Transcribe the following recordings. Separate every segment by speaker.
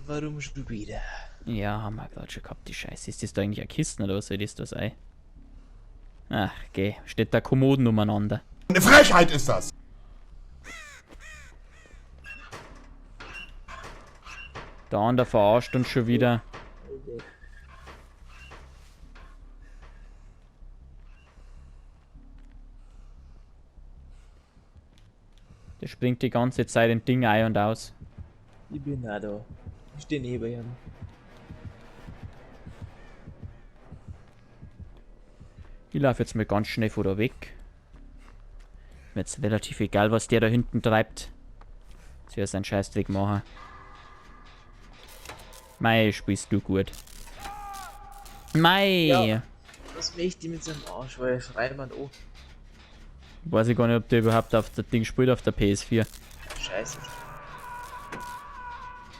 Speaker 1: Warum schon wieder?
Speaker 2: Ja, haben wir gerade schon gehabt, die Scheiße. Ist das da eigentlich eine Kiste oder was soll das da sein? Ach, geh. Steht da Kommoden umeinander.
Speaker 3: Eine Frechheit ist das!
Speaker 2: Der andere verarscht uns schon wieder. Der springt die ganze Zeit im Ding ein und aus.
Speaker 1: Ich bin auch da. Ich stehe neben ihm.
Speaker 2: Ich laufe jetzt mal ganz schnell von da weg. Mir jetzt relativ egal, was der da hinten treibt. Jetzt wird seinen Scheißdreck machen. Mei, spielst du gut. Mei!
Speaker 1: Ja. Was möchte ich mit seinem Arsch, weil er schreit man an.
Speaker 2: Weiß ich gar nicht, ob der überhaupt auf das Ding spielt, auf der PS4.
Speaker 1: Scheiße.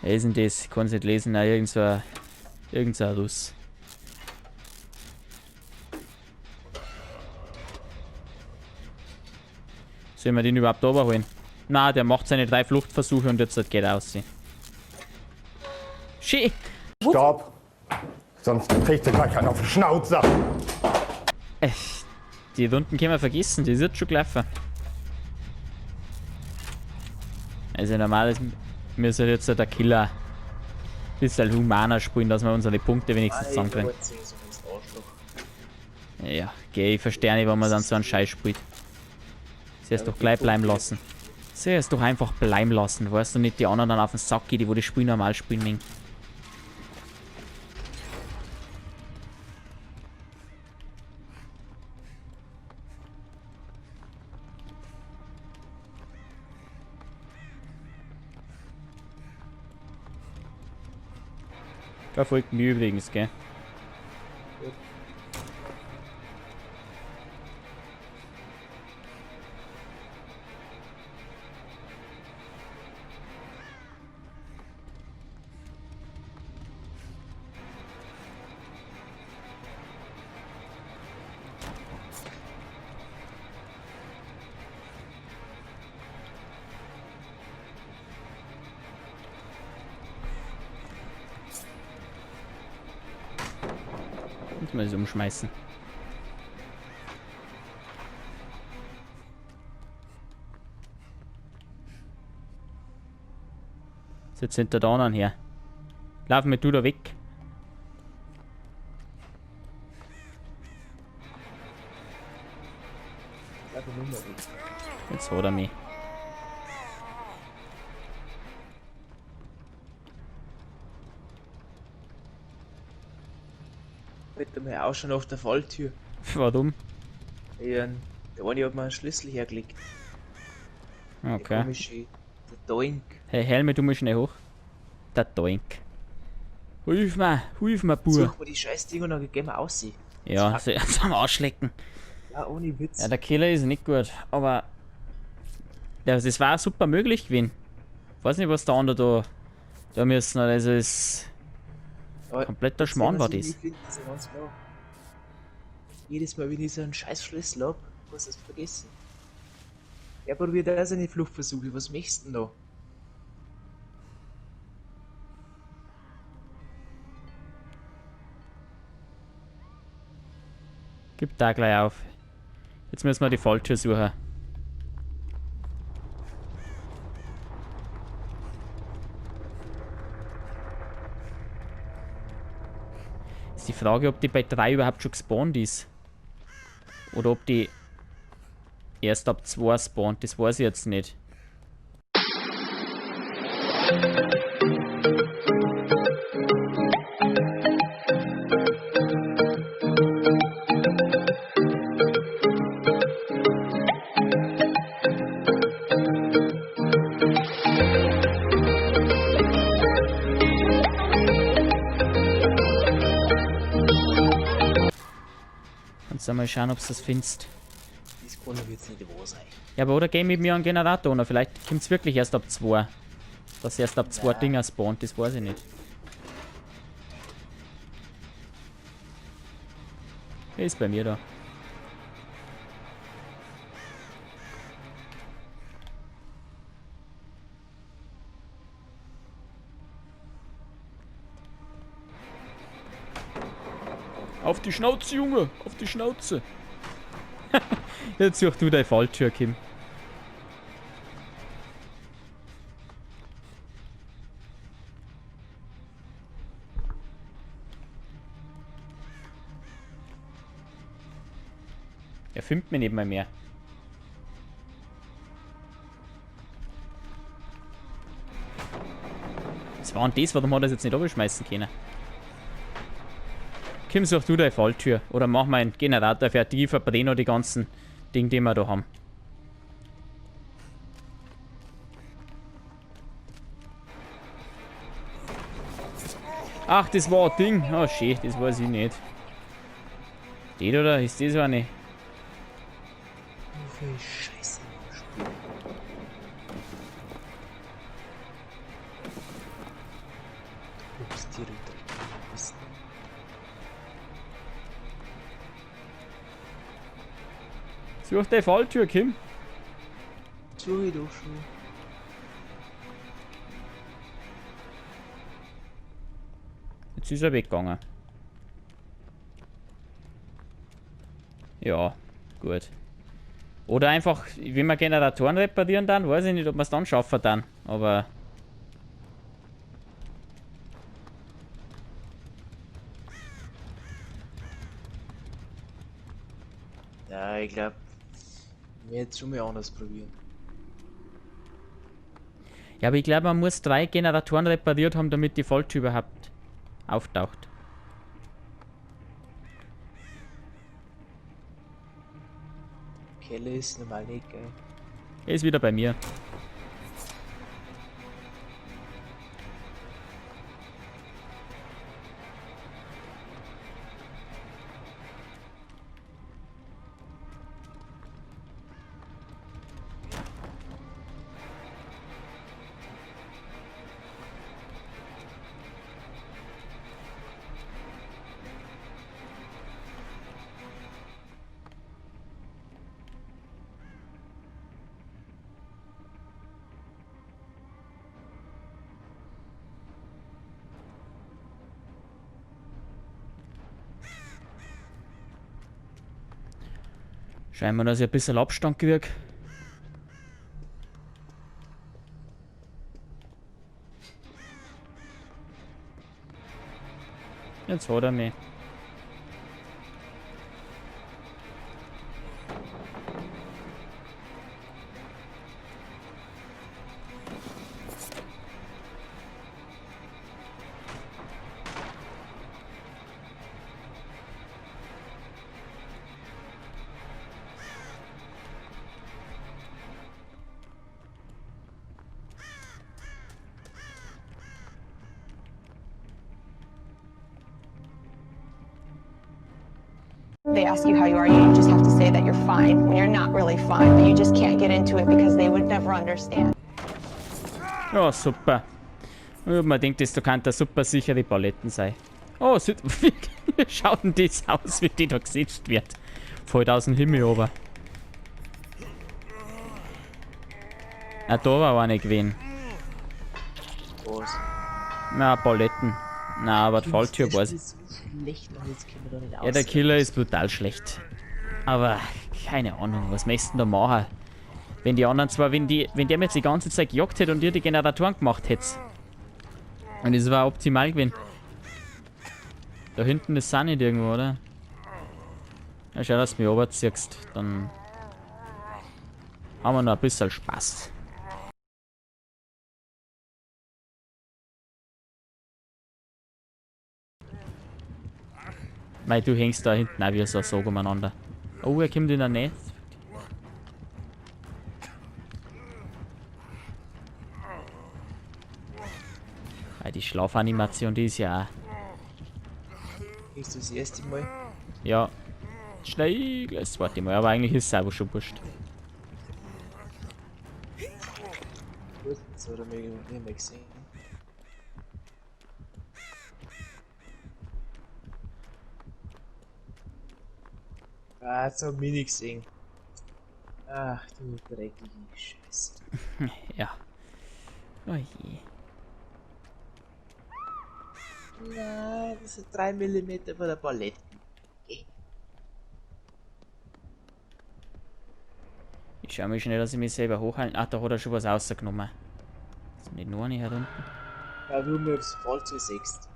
Speaker 2: Wer ist denn das? Ich kann es nicht lesen, na, irgend so ein Russ. Sollen wir den überhaupt überholen? Na, der macht seine 3 Fluchtversuche und jetzt geht er aus. Shit!
Speaker 3: Stopp! Sonst kriegt ihr gleich einen auf den Schnauzer!
Speaker 2: Die Runden können wir vergessen, die sind schon gelaufen. Also normal ist, wir sollen jetzt der Killer ein bisschen humaner spielen, dass wir unsere Punkte wenigstens zusammenkriegen. Ja, geh, ich verstehe nicht, wenn man dann so einen Scheiß spielt. Sie es doch gleich bleiben lassen. Sie es doch einfach bleiben lassen, weißt du, nicht die anderen dann auf den Sack gehen, die wo das Spiel normal spielen mögen. Da folgt mir übrigens, gell? Muss man das umschmeißen. Jetzt hinter da anderen her. Lauf mit du da weg. Jetzt hat er mich.
Speaker 1: Bitte mal auch schon auf der Falltür.
Speaker 2: Warum?
Speaker 1: Ja, der eine hat mir einen Schlüssel hergelegt. Der
Speaker 2: Okay.
Speaker 1: komische, der Doink.
Speaker 2: Hey Helme, du musst schnell hoch. Der Doink. Hilf mir, Bub.
Speaker 1: Such mal die scheiß Dinger noch, gehen wir aussehen.
Speaker 2: Ja, so jetzt am Arschlecken.
Speaker 1: Ja, ohne Witz.
Speaker 2: Ja, der Killer ist nicht gut, aber ja, das war super möglich gewesen. Ich weiß nicht, was der andere da müssen, also ist
Speaker 1: Aber
Speaker 2: kompletter Schmarrn war das.
Speaker 1: Ich finde das ja ganz klar. Jedes Mal, wenn ich so einen scheiß Schlüssel hab, muss ich es vergessen. Er probiert auch seine Fluchtversuche, was möchtest du denn da?
Speaker 2: Gib da gleich auf. Jetzt müssen wir die Falltür suchen. Ist die Frage, ob die bei 3 überhaupt schon gespawnt ist. Oder ob die erst ab 2 spawnt, das weiß ich jetzt nicht. Kannst du mal schauen, ob du das findest.
Speaker 1: Das kann doch jetzt nicht wahr sein.
Speaker 2: Ja, aber oder geh mit mir an den Generator und vielleicht kommt es wirklich erst ab 2. Dass erst ab 2 Dinger spawnt, das weiß ich nicht. Er ist bei mir da. Auf die Schnauze, Junge! Auf die Schnauze! Jetzt such du deine Falltür, Kim. Er filmt mich nicht mal mehr. Was war denn das? Warum hat er das jetzt nicht abschmeißen können? Kim, such du deine Falltür. Oder mach mal einen Generator fertig. Ich verbrenne noch die ganzen Dinge, die wir da haben. Ach, das war ein Ding. Oh, schön, das weiß ich nicht. Das oder? Ist das eine?
Speaker 1: Wie viel Scheiße im Spiel. Du bist die Ritter.
Speaker 2: Such deine Falltür, Kim.
Speaker 1: Suche ich doch schon.
Speaker 2: Jetzt ist er weggegangen. Ja, gut. Oder einfach, wenn wir Generatoren reparieren dann, weiß ich nicht, ob wir es dann schaffen dann. Aber...
Speaker 1: Ja, ich glaube, wir jetzt schon mal anders probieren.
Speaker 2: Ja, aber ich glaube, man muss 3 Generatoren repariert haben, damit die Falltür überhaupt auftaucht.
Speaker 1: Keller ist normal nicht geil.
Speaker 2: Er ist wieder bei mir. Scheinbar, dass ich ein bisschen Abstand krieg. Jetzt hat er mich.
Speaker 4: They ask you how you are, you just have to say that you're fine when you're not really fine, but you just can't get into it because they would never understand.
Speaker 2: Ja, super. Ich hab mir gedacht, das kann da super sicher die Paletten sein. Oh, wie schaut denn das aus, wie die da gesetzt wird? Fällt aus dem Himmel runter. Ah, da war eine gewesen.
Speaker 1: Was?
Speaker 2: Na, Paletten. Na, aber die Falltür
Speaker 1: Das
Speaker 2: weiß.
Speaker 1: ist so schlecht und jetzt können wir da nicht
Speaker 2: Ja, der Killer ist brutal schlecht. Aber keine Ahnung, was möchtest du denn da machen? Wenn die anderen zwar, wenn der mir jetzt die ganze Zeit gejagt hätte und ihr die Generatoren gemacht hättet. Und das war optimal gewesen. Da hinten ist auch nicht irgendwo, oder? Ja, schau, dass du mich runterziehst. Dann haben wir noch ein bisschen Spaß. Weil du hängst da hinten auch wie so ein Sog umeinander. Oh, er kommt in der Nähe. Ja, die Schlafanimation, die ist ja auch.
Speaker 1: Ist das erste Mal?
Speaker 2: Ja. Schnell, das zweite Mal, aber eigentlich ist es auch schon wurscht.
Speaker 1: Gut, das hat er mir nicht mehr gesehen. Ah, jetzt hab ich mich nicht gesehen. Ach du dreckige Scheiße.
Speaker 2: Ja. Oh je.
Speaker 1: Nein, das sind 3 mm von der Palette.
Speaker 2: schau mal schnell, dass ich mich selber hochhalten. Ach, da hat er schon was rausgenommen. Ist nicht nur eine herunten.
Speaker 1: Ja, nur mir aufs Fahrzeug sechst.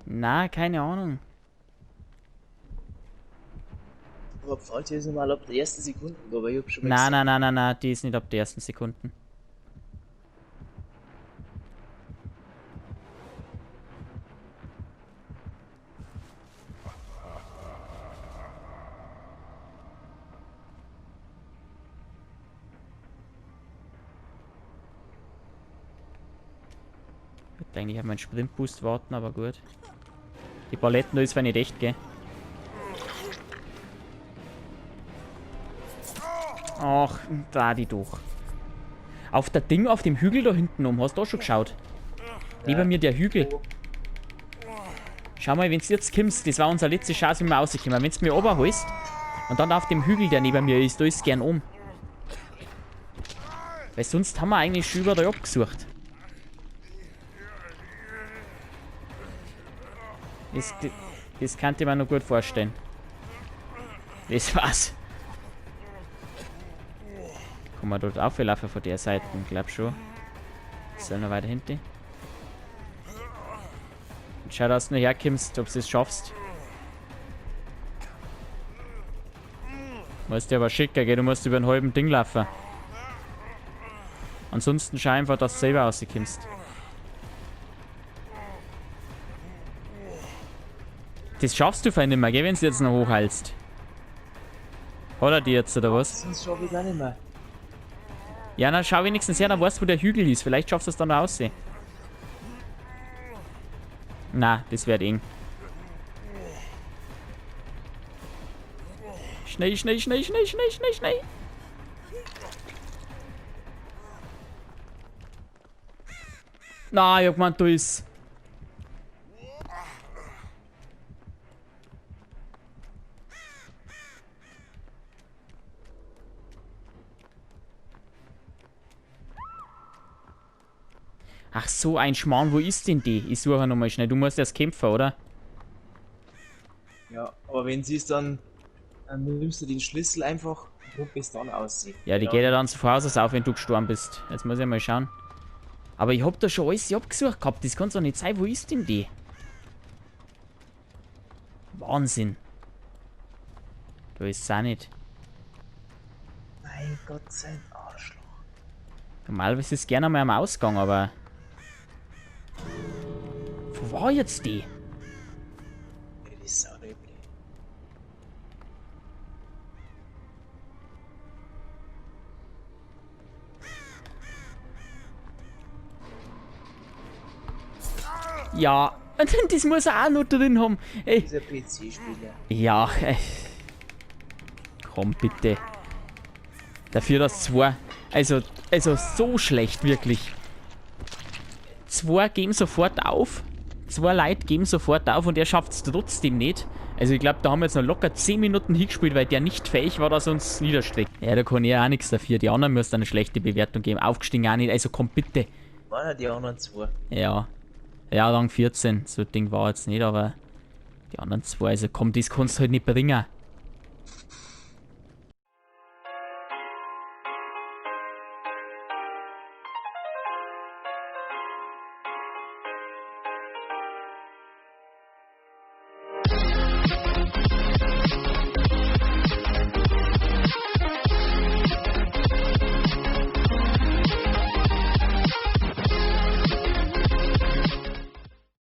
Speaker 2: Na, keine Ahnung.
Speaker 1: Aber Fahrzeug ist normal ab der ersten Sekunde, aber ich hab schon mal
Speaker 2: Nein,
Speaker 1: gesehen.
Speaker 2: nein, die ist nicht ab der ersten Sekunden. Ich hätte eigentlich auf meinen Sprintboost warten, aber gut. Die Paletten da ist zwar nicht echt, gell? Ach, da die durch. Auf der Ding auf dem Hügel da hinten um, hast du auch schon geschaut? Neben mir der Hügel. Schau mal, wenn du jetzt kommst, das war unsere letzte Chance, wie wir rauskommen. Wenn du mir runterholst und dann auf dem Hügel, der neben mir ist, da ist gern um. Weil sonst haben wir eigentlich schon über da abgesucht. Das kann ich mir noch gut vorstellen. Das war's. Kann man dort auflaufen von der Seite? Ich glaub schon. Soll noch weiter hinten. Und schau, dass du noch herkommst, ob du es schaffst. Musst dir aber schicker, gell? Du musst über einen halben Ding laufen. Ansonsten schau einfach, dass du selber rauskommst. Das schaffst du vorhin nicht mehr, gell, wenn du jetzt noch hochhalst. Hat er die jetzt, oder was?
Speaker 1: Sonst schaff ich auch nicht mehr.
Speaker 2: Ja, dann schau wenigstens her, dann weißt du, wo der Hügel ist. Vielleicht schaffst du es dann noch aussehen. Na, das wird eng. Schnell. Na, ich hab gemeint, da ist. Ach so, ein Schmarrn, wo ist denn die? Ich suche nochmal schnell. Du musst erst kämpfen, oder?
Speaker 1: Ja, aber wenn sie es dann nimmst du den Schlüssel einfach und bis dann aussehen.
Speaker 2: Ja, die geht ja dann zu Hause auf, wenn du gestorben bist. Jetzt muss ich mal schauen. Aber ich hab da schon alles abgesucht gehabt. Das kann's doch nicht sein. Wo ist denn die? Wahnsinn. Da ist sie auch nicht.
Speaker 1: Mein Gott, sein Arschloch.
Speaker 2: Normalerweise ist es gerne mal am Ausgang, aber... Wo war jetzt die?
Speaker 1: Ja, die ist saureble.
Speaker 2: Ja, das muss er auch noch drin haben. Ey.
Speaker 1: Dieser PC-Spieler.
Speaker 2: Ja, komm bitte. Dafür das 2. Also so schlecht, wirklich. 2 geben sofort auf. 2 Leute geben sofort auf und er schafft es trotzdem nicht. Also ich glaube, da haben wir jetzt noch locker 10 Minuten hingespielt, weil der nicht fähig war, dass er uns niederstreckt. Ja, da kann ich auch nichts dafür. Die anderen müssen eine schlechte Bewertung geben. Aufgestiegen auch nicht. Also komm bitte.
Speaker 1: Waren ja die anderen 2.
Speaker 2: Ja. Ja, Rang 14. So ein Ding war jetzt nicht, aber die anderen 2. Also komm, das kannst du halt nicht bringen.